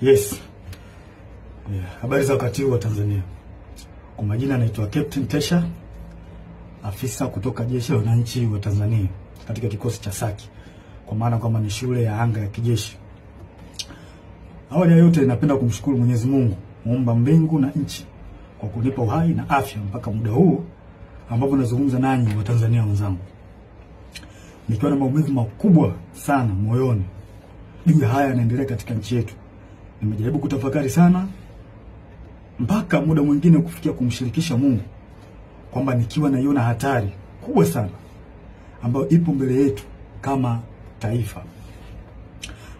Yes. Habari za wakati huu wa Tanzania. Kwa majina naitwa Captain Tesha, afisa kutoka Jeshi la Wananchi wa Tanzania katika kikosi cha Saki, kwa maana kwamba ni shule ya anga ya kijeshi. Awali ya yote napenda kumshukuru Mwenyezi Mungu, muumba mbingu na nchi, kwa kunipa uhai na afya mpaka muda huu ambapo nazungumza nanyi wa Tanzania wenzangu. Nikiwa na maumivu makubwa sana moyoni juu ya haya yanaendelea katika nchi yetu. Nimejaribu kutafakari sana mpaka muda mwingine kufikia kumshirikisha Mungu kwamba nikiwa naiona hatari kubwa sana ambayo ipo mbele yetu kama taifa.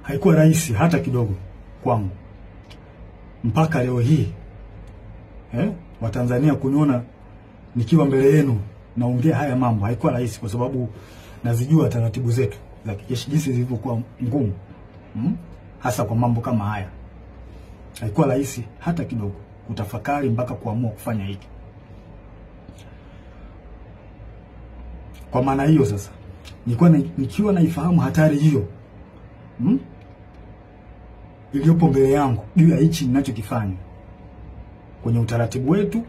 Haikuwa rahisi hata kidogo kwangu mpaka leo hii Watanzania kuniona nikiwa mbele yenu naongea haya mambo. Haikuwa rahisi kwa sababu nazijua taratibu zetu za kijeshi jinsi zilivyokuwa ngumu, hasa kwa mambo kama haya. Haikuwa rahisi hata kidogo kutafakari mpaka kuamua kufanya hiki. Kwa maana hiyo sasa, nikiwa naifahamu hatari hiyo iliyopo mbele yangu juu ya hichi ninachokifanya kwenye utaratibu wetu,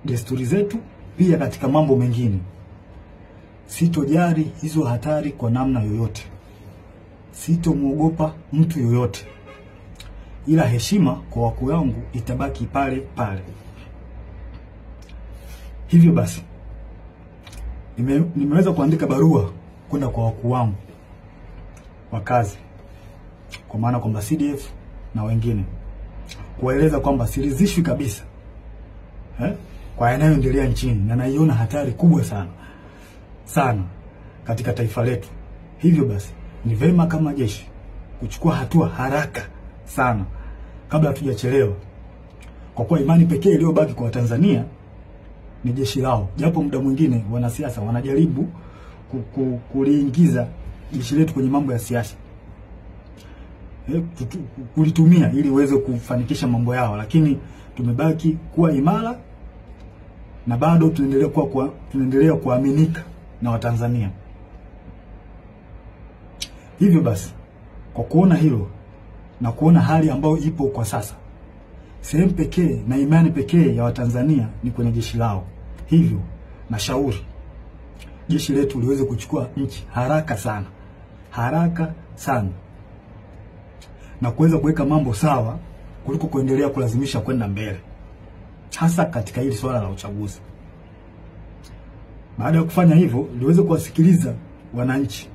desturi zetu, pia katika mambo mengine, sitojali hizo hatari kwa namna yoyote. Sitomuogopa mtu yoyote, ila heshima kwa wakuu wangu itabaki pale pale. Hivyo basi nimeweza kuandika barua kwenda kwa wakuu wangu wa kazi, kwa maana kwamba CDF na wengine, kueleza kwamba siridhishwi kabisa kwa yanayoendelea nchini na naiona hatari kubwa sana katika taifa letu. Hivyo basi ni vema kama jeshi kuchukua hatua haraka sana kabla hatujachelewa, kwa kuwa imani pekee iliyobaki kwa Tanzania ni jeshi lao. Japo muda mwingine wanasiasa wanajaribu kuliingiza jeshi letu kwenye mambo ya siasa, kulitumia ili uweze kufanikisha mambo yao, lakini tumebaki kuwa imara na bado tunaendelea kuaminika na Watanzania. Hivyo basi, kwa kuona hilo na kuona hali ambayo ipo kwa sasa, sehemu pekee na imani pekee ya Watanzania ni kwenye jeshi lao. Hivyo nashauri jeshi letu liweze kuchukua nchi haraka sana na kuweza kuweka mambo sawa kuliko kuendelea kulazimisha kwenda mbele, hasa katika hili swala la uchaguzi. Baada ya kufanya hivyo, liweze kuwasikiliza wananchi